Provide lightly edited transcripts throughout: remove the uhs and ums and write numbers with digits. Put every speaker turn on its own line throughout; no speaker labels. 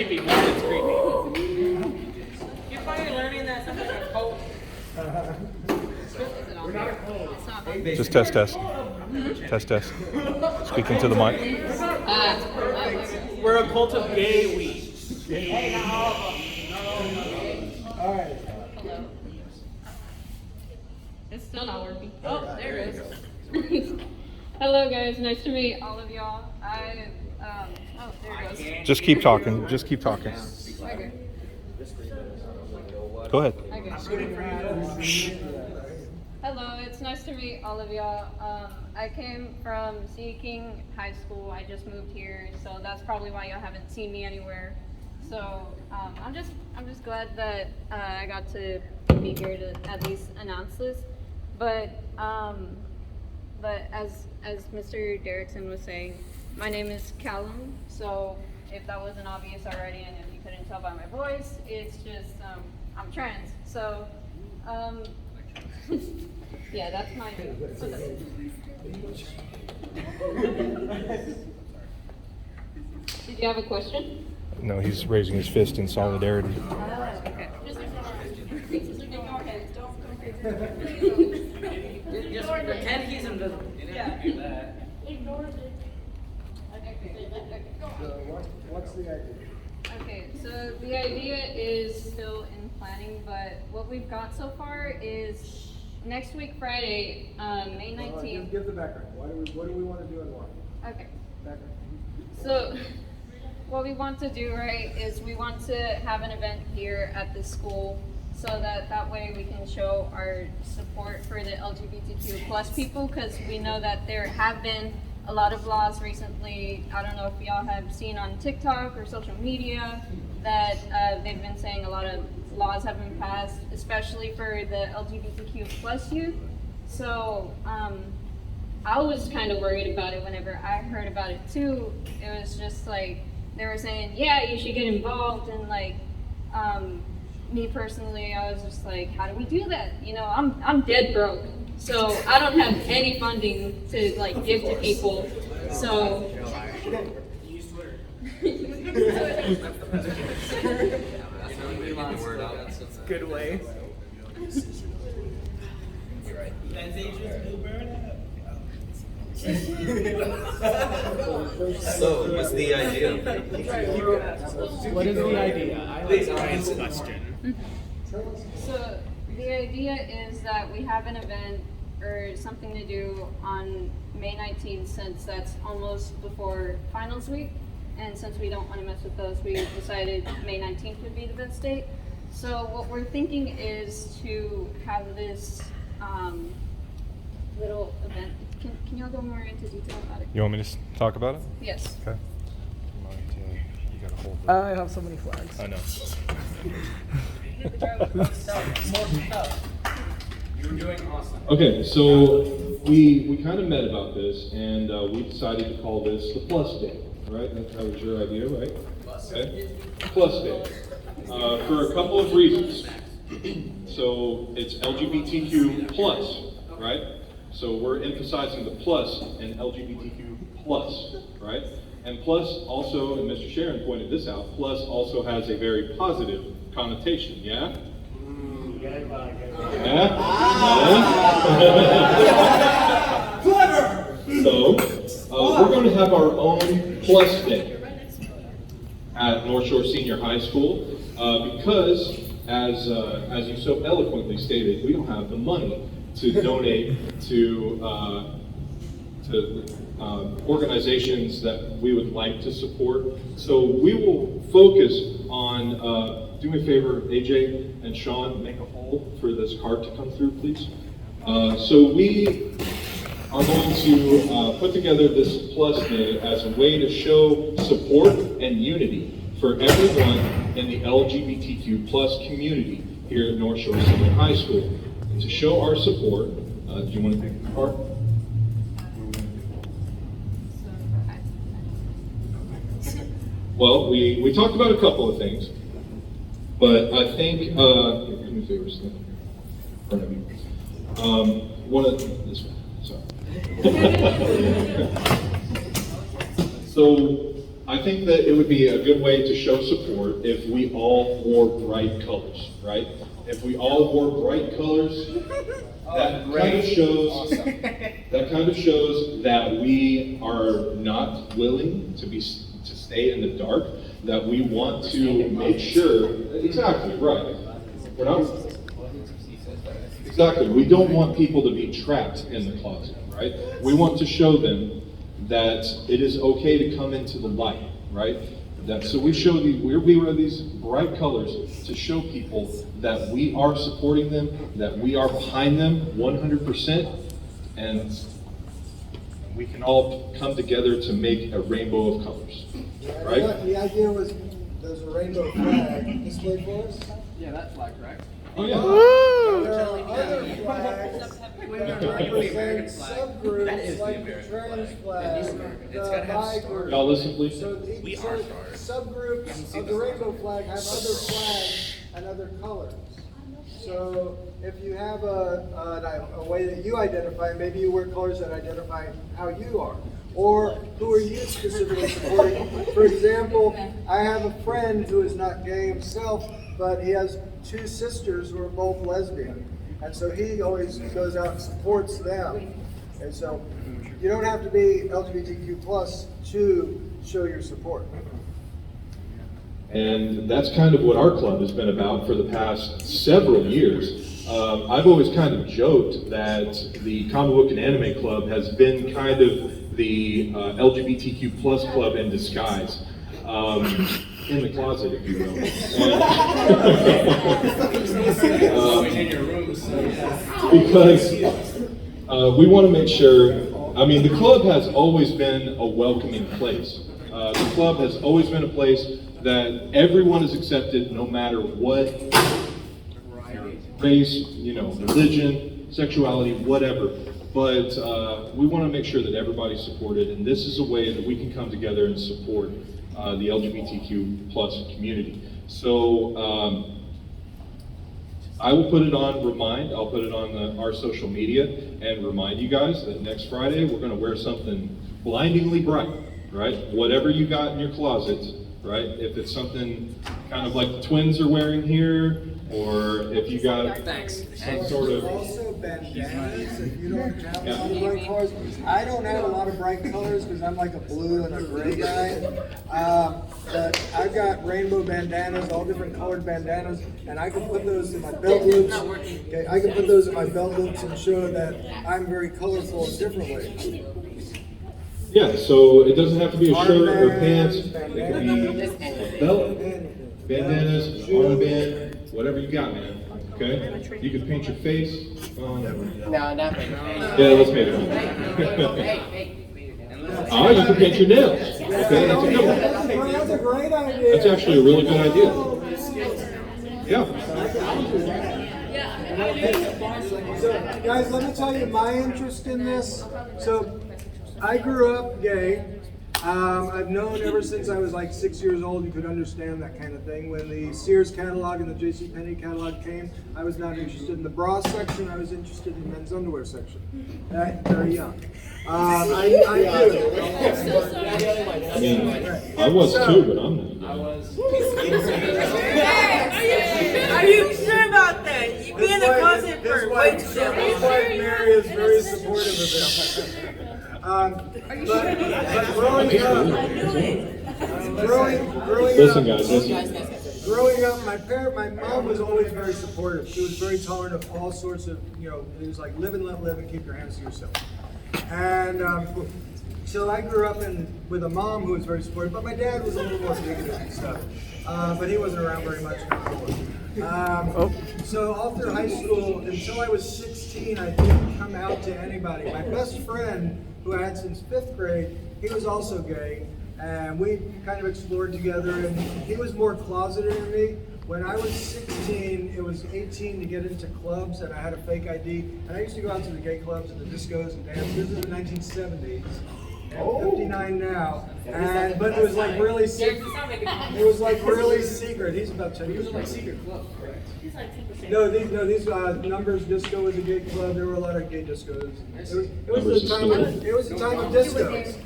creepy. It's creepy. You're finally learning that something like a cult. We're not a cult.
Just test. Test. Speaking to the mic.
We're a cult of gay weed.
All right.
Hello. It's still not working. Oh, there it is. Hello, guys. Nice to meet all of y'all. Oh, there it goes.
Just keep talking.
Okay.
Go ahead.
Okay. Hello, it's nice to meet all of y'all. I came from Sea King High School. I just moved here, so that's probably why y'all haven't seen me anywhere. So I'm just glad that I got to be here to at least announce this. But as Mr. Derrickson was saying, my name is Callum. So if that wasn't obvious already, and if you couldn't tell by my voice, it's just I'm trans. So yeah, that's my name. Did you have a question?
No, he's raising his fist in solidarity.
Okay.
Just pretend he's invisible. You didn't do that.
What's the idea?
Okay, so the idea is still in planning, but what we've got so far is next week, Friday, May 19th.
Give the background. What do we want to do and why?
Okay,
Background.
so what we want to do, right, is we want to have an event here at the school so that way we can show our support for the LGBTQ plus people, because we know that there have been a lot of laws recently. I don't know if y'all have seen on TikTok or social media that they've been saying a lot of laws have been passed, especially for the LGBTQ plus youth. So I was kind of worried about it whenever I heard about it too. It was just like, they were saying, yeah, you should get involved, and like, me personally, I was just like, how do we do that? You know, I'm dead broke, so I don't have any funding to like give to people. So
Use Twitter. Good way. That's Asia's new bird.
So, what's the idea?
What is the idea? I like Ryan's question.
So the idea is that we have an event or something to do on May 19th, since that's almost before finals week, and since we don't want to mess with those, we decided May 19th would be the best date. So what we're thinking is to have this little event. Can y'all go more into detail about it?
You want me to talk about it?
Yes.
Okay. You gotta hold it.
I have so many flags.
I know.
You were doing awesome.
Okay, so we kind of met about this, and we decided to call this the Plus Day, right? That was your idea, right? Okay. Plus Day. For a couple of reasons. So it's LGBTQ plus, right? So we're emphasizing the plus in LGBTQ plus, right? And plus also, and Mr. Sharon pointed this out, plus also has a very positive connotation, yeah? So, we're going to have our own Plus Day at North Shore Senior High School because, as you so eloquently stated, we don't have the money to donate to organizations that we would like to support. So we will focus on, do me a favor, AJ and Sean, make a hole for this card to come through, please. So we are going to put together this Plus Day as a way to show support and unity for everyone in the LGBTQ plus community here at North Shore Senior High School. And to show our support, do you want to take the card? Well, we talked about a couple of things, but I think, here, do me a favor, stand here in front of you. One of this one, sorry. So I think that it would be a good way to show support if we all wore bright colors, right? If we all wore bright colors, that kind of shows that we are not willing to stay in the dark, that we want to make sure, exactly, right. We're not, exactly, we don't want people to be trapped in the closet, right? We want to show them that it is okay to come into the light, right? So we wear these bright colors to show people that we are supporting them, that we are behind them 100%, and we can all come together to make a rainbow of colors, right?
The idea was there's a rainbow flag displayed for us.
Yeah, that flag, right?
Oh yeah.
There are other flags that represent subgroups like the trans flag, the bi group.
Y'all listen, please.
So subgroups of the rainbow flag have other flags and other colors. So if you have a way that you identify, maybe you wear colors that identify how you are. Or who are you specifically supporting? For example, I have a friend who is not gay himself, but he has 2 sisters who are both lesbian. And so he always goes out and supports them. And so you don't have to be LGBTQ+ to show your support.
And that's kind of what our club has been about for the past several years. I've always kind of joked that the Comic Book and Anime Club has been kind of the LGBTQ+ club in disguise. In the closet, if you will. Because we want to make sure, I mean, the club has always been a welcoming place. The club has always been a place that everyone is accepted no matter what race, religion, sexuality, whatever. But we want to make sure that everybody's supported, and this is a way that we can come together and support the LGBTQ+ community. So I will put it on I'll put it on our social media and remind you guys that next Friday we're going to wear something blindingly bright, right? Whatever you got in your closet, right? If it's something kind of like the twins are wearing here, or if you got some sort of...
Also bandanas, if you don't have a lot of bright colors. I don't have a lot of bright colors because I'm like a blue and a gray guy. But I've got rainbow bandanas, all different colored bandanas, and I can put those in my belt loops. Okay, I can put those in my belt loops and show that I'm very colorful in different ways.
Yeah, so it doesn't have to be a shirt or pants. It could be a belt, bandanas, armband, whatever you got, man. Okay? You can paint your face.
No, not paint.
Yeah, let's paint it. Oh, you can paint your nails. Okay, that's a good one.
That's a great idea.
That's actually a really good idea. Yeah.
So, guys, let me tell you my interest in this. So, I grew up gay. I've known ever since I was like 6 years old you could understand that kind of thing. When the Sears catalog and the JCPenney catalog came, I was not interested in the bra section, I was interested in the men's underwear section. Very young. I do.
I mean, I was too, but I'm not.
Are you sure about that? You be in the closet for way too long.
His wife Mary is very supportive of it. But growing
Listen, guys, listen.
Growing up, my mom was always very supportive. She was very tolerant of all sorts of, it was like live and let live and keep your hands to yourself. And so I grew up with a mom who was very supportive, but my dad was a little more bigoted and stuff. But he wasn't around very much anymore. So all through high school, until I was 16, I didn't come out to anybody. My best friend, who I had since 5th grade, he was also gay, and we kind of explored together, and he was more closeted than me. When I was 16, it was 18 to get into clubs, and I had a fake ID, and I used to go out to the gay clubs and the discos and dance. This is the 1970s. I'm 59 now, but it was like really secret. It was like really secret. He's about 10 years old.
Secret club, correct?
No, these Numbers Disco was a gay club. There were a lot of gay discos. It was the time of discos.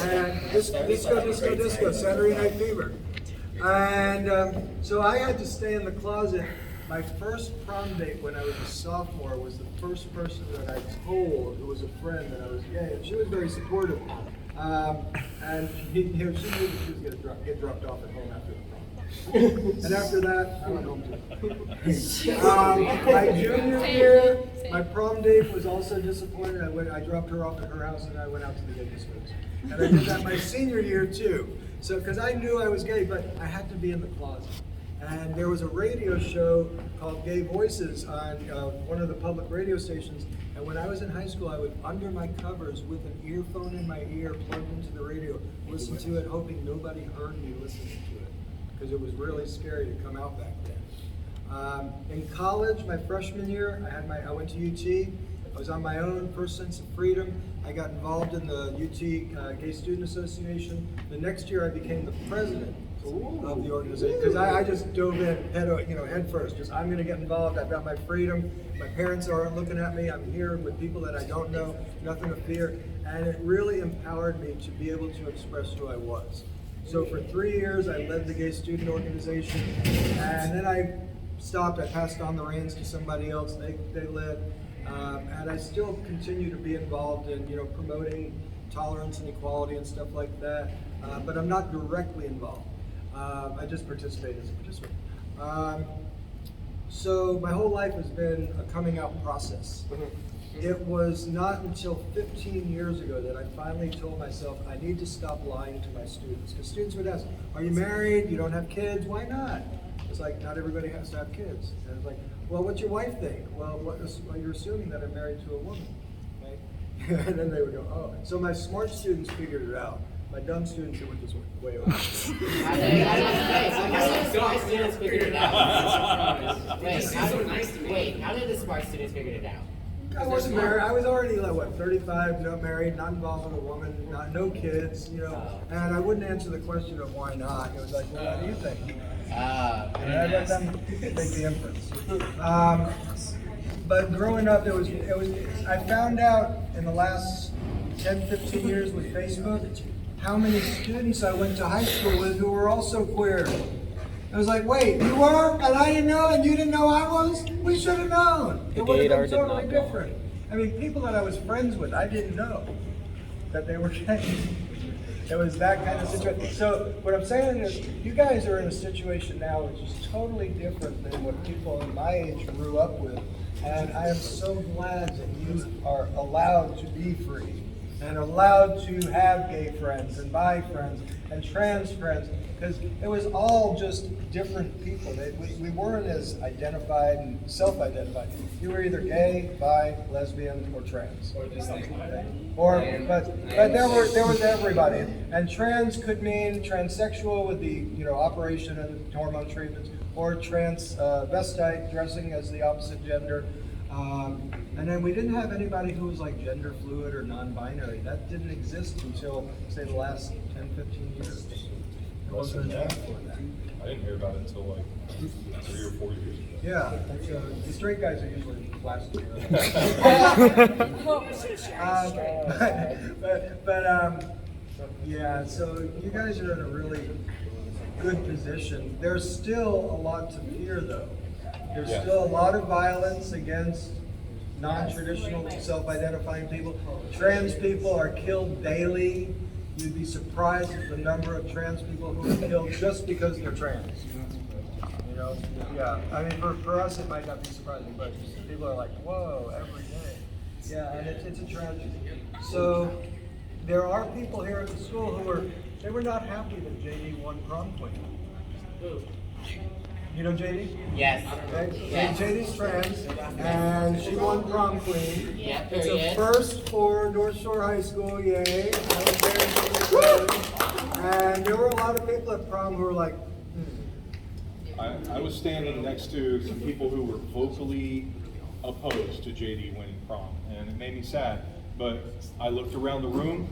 and disco, Saturday Night Fever. And so I had to stay in the closet. My first prom date when I was a sophomore was the first person that I told, who was a friend, that I was gay, and she was very supportive. And she knew that she was going to get dropped off at home after the prom. And after that, I went home too. My junior year, my prom date was also disappointed. I dropped her off at her house and I went out to the gay discos. And I did that my senior year too. So, because I knew I was gay, but I had to be in the closet. And there was a radio show called Gay Voices on one of the public radio stations. And when I was in high school, I would, under my covers with an earphone in my ear plugged into the radio, listen to it, hoping nobody heard me listening to it. Because it was really scary to come out back then. In college, my freshman year, I went to UT. I was on my own, first sense of freedom. I got involved in the UT Gay Student Association. The next year, I became the president of the organization, because I just dove in head first. Just, I'm going to get involved. I've got my freedom. My parents aren't looking at me. I'm here with people that I don't know. Nothing to fear. And it really empowered me to be able to express who I was. So for 3 years, I led the gay student organization, and then I stopped. I passed on the reins to somebody else. They led, and I still continue to be involved in promoting tolerance and equality and stuff like that. But I'm not directly involved. I just participate as a participant. So my whole life has been a coming out process. It was not until 15 years ago that I finally told myself I need to stop lying to my students. Because students would ask, are you married? You don't have kids? Why not? It's like, not everybody has to have kids. And it's like, well, what's your wife think? Well, you're assuming that I'm married to a woman. Okay? And then they would go, oh. So my smart students figured it out. My dumb students, it went this way over.
How did the smart students figure it out? Wait, how did the smart students figure it out?
I wasn't married. I was already 35, not married, not involved with a woman, no kids, and I wouldn't answer the question of why not. It was like, well, what do you think? And I let them take the inference. But growing up, it was. I found out in the last 10, 15 years with Facebook how many students I went to high school with who were also queer. I was like, wait, you were, and I didn't know, and you didn't know I was? We should have known. It would have been totally different. I mean, people that I was friends with, I didn't know that they were gay. It was that kind of situation. So what I'm saying is, you guys are in a situation now which is totally different than what people in my age grew up with. And I am so glad that you are allowed to be free and allowed to have gay friends and bi friends and trans friends, because it was all just different people. We weren't as identified and self-identified. You were either gay, bi, lesbian, or trans. Or just but there was everybody. And trans could mean transsexual with the operation and hormone treatments, or transvestite, dressing as the opposite gender. And then we didn't have anybody who was like gender fluid or non-binary. That didn't exist until, say, the last 10, 15 years. There wasn't a name for that.
I didn't hear about it until like 3 or 4 years ago.
Yeah, the straight guys are usually last year. Yeah, so you guys are in a really good position. There's still a lot to fear, though. There's still a lot of violence against non-traditional self-identifying people. Trans people are killed daily. You'd be surprised at the number of trans people who are killed just because they're trans. Yeah. I mean, for us, it might not be surprising, but people are like, whoa, every day. Yeah, and it's a tragedy. So there are people here at the school who were not happy that JD won prom queen. You know JD?
Yes.
Okay.
Yes.
JD's trans, and she won prom queen.
Yeah,
It's a
period.
first for North Shore High School, yay. And there were a lot of people at prom who were like,
I was standing next to some people who were vocally opposed to JD winning prom, and it made me sad. But I looked around the room,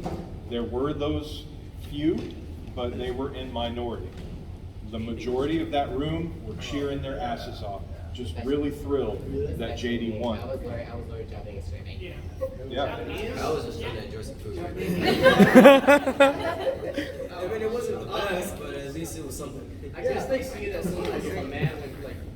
there were those few, but they were in minority. The majority of that room were cheering their asses off. just really thrilled that JD won.
I was literally jumping yesterday.
Yeah.
I was just trying to enjoy some food. I mean, it wasn't the best, but at least it was something.
I guess they see that someone like if a man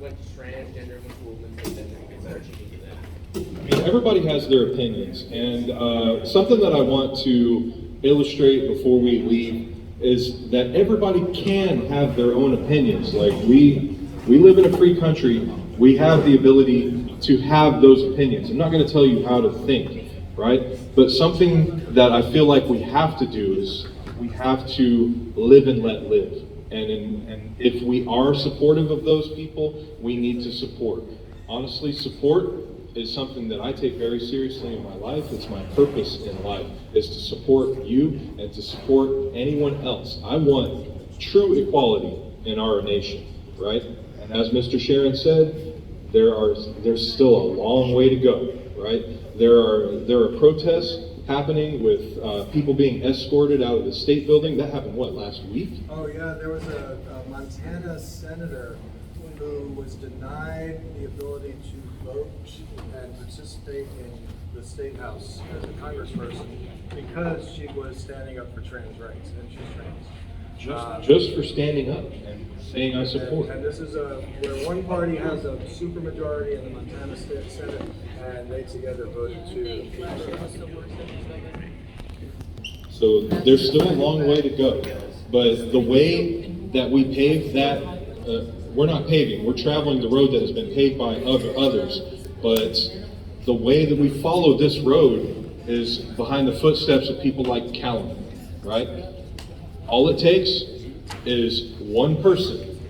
went transgender, went to woman, then they can start cheating to that.
I mean, everybody has their opinions, and something that I want to illustrate before we leave is that everybody can have their own opinions. Like we live in a free country. We have the ability to have those opinions. I'm not going to tell you how to think, right? But something that I feel like we have to do is we have to live and let live. And if we are supportive of those people, we need to support. Honestly, support is something that I take very seriously in my life. It's my purpose in life, is to support you and to support anyone else. I want true equality in our nation, right? And as Mr. Sharon said, there's still a long way to go, right? There are protests happening with people being escorted out of the state building. That happened, what, last week?
Oh yeah, there was a Montana senator who was denied the ability to vote and participate in the state house as a congressperson because she was standing up for trans rights, and she's trans.
Just for standing up and saying I support.
And this is where one party has a supermajority in the Montana State Senate, and they together voted to.
So there's still a long way to go, but the way that we pave that, we're not paving, we're traveling the road that has been paved by others, but the way that we follow this road is behind the footsteps of people like Callum, right? All it takes is one person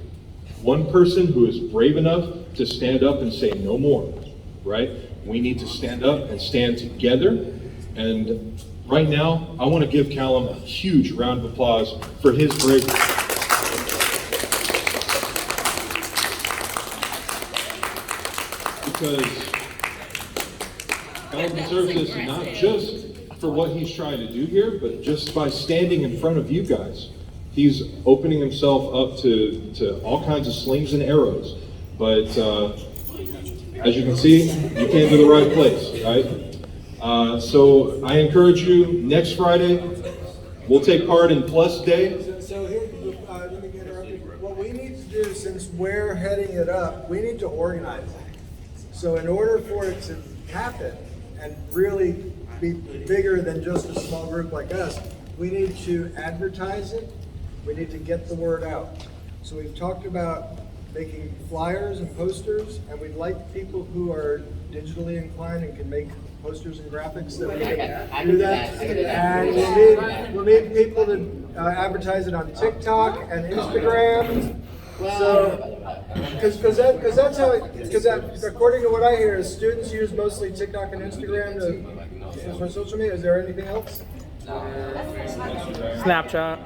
who is brave enough to stand up and say no more, right? We need to stand up and stand together. And right now, I want to give Callum a huge round of applause for his bravery. Because Callum deserves this not just for what he's trying to do here, but just by standing in front of you guys. He's opening himself up to all kinds of slings and arrows. But as you can see, you came to the right place, right? So I encourage you, next Friday, we'll take part in Plus Day.
So here, let me get interrupted. What we need to do, since we're heading it up, we need to organize it. So in order for it to happen and really be bigger than just a small group like us, we need to advertise it. We need to get the word out. So we've talked about making flyers and posters, and we'd like people who are digitally inclined and can make posters and graphics that we can do that. And we'll need people to advertise it on TikTok and Instagram. So, because that's how according to what I hear, is students use mostly TikTok and Instagram for social media. Is there anything else?
Snapchat.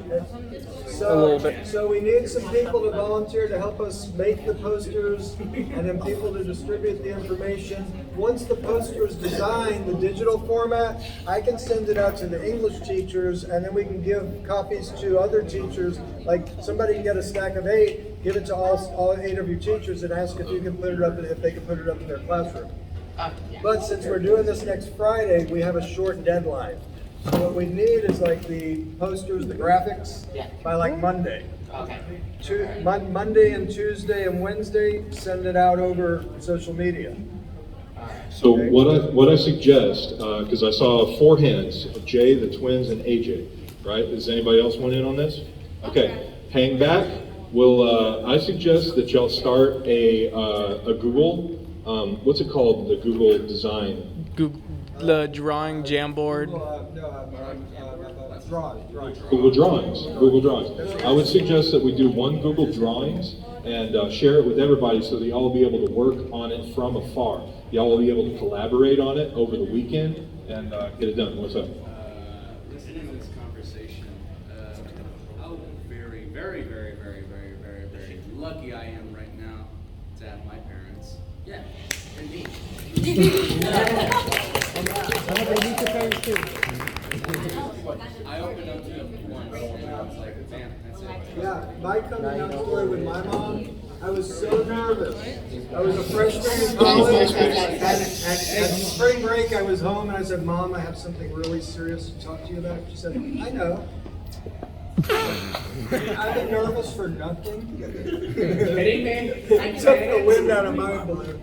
So,
a little bit.
So we need some people to volunteer to help us make the posters, and then people to distribute the information. Once the poster is designed, the digital format, I can send it out to the English teachers, and then we can give copies to other teachers. Like somebody can get a stack of 8, give it to all 8 of your teachers, and ask if you can put it up, if they can put it up in their classroom. But since we're doing this next Friday, we have a short deadline. So what we need is like the posters, the graphics, by like Monday.
Okay.
Monday and Tuesday and Wednesday, send it out over social media.
So what I suggest, because I saw 4 hands, Jay, the twins, and AJ, right? Does anybody else want in on this? Okay, hang back. I suggest that y'all start a Google, what's it called, the Google design?
The drawing Jamboard.
Drawings.
Google Drawings. Google Drawings. I would suggest that we do one Google Drawings and share it with everybody so that y'all will be able to work on it from afar. Y'all will be able to collaborate on it over the weekend and get it done. What's up?
Listening to this conversation, how very, very, very, very, very, very, very lucky I am right now to have my parents. Yeah, indeed. I opened up to them once, and I was like, damn, that's it.
Yeah, my coming out story with my mom I was so nervous. I was a freshman in college. At spring break, I was home and I said, Mom, I have something really serious to talk to you about. She said, I know. I've been nervous for nothing.
Kidding me?
It took the wind out of my balloon.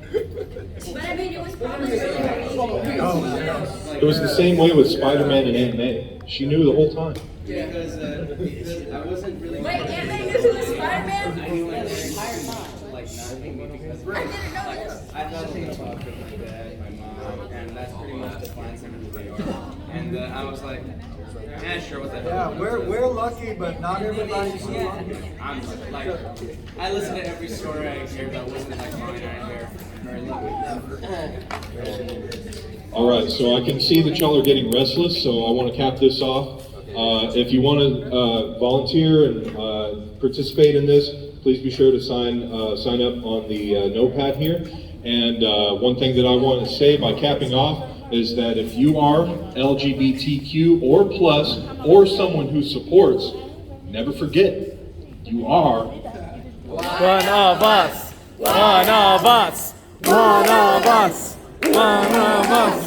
But I mean, it was probably very
Oh, yes.
It was the same way with Spider-Man and Aunt May. She knew the whole time.
Because I wasn't really.
Wait, Aunt May knew she was Spider-Man?
I knew it the entire time. Like, not me because
I didn't know this.
I thought they talked with my dad, my mom, and that's pretty much defines them who they are. And I was like, sure, what the hell.
Yeah, we're lucky, but not everybody's so lucky.
I'm like, I listen to every story I hear that wasn't like mine right here. Very lucky.
All right, so I can see that y'all are getting restless, so I want to cap this off. If you want to volunteer and participate in this, please be sure to sign up on the notepad here. And one thing that I want to say by capping off is that if you are LGBTQ or plus or someone who supports, never forget, you are
One of us. One of us. One of us. One of us.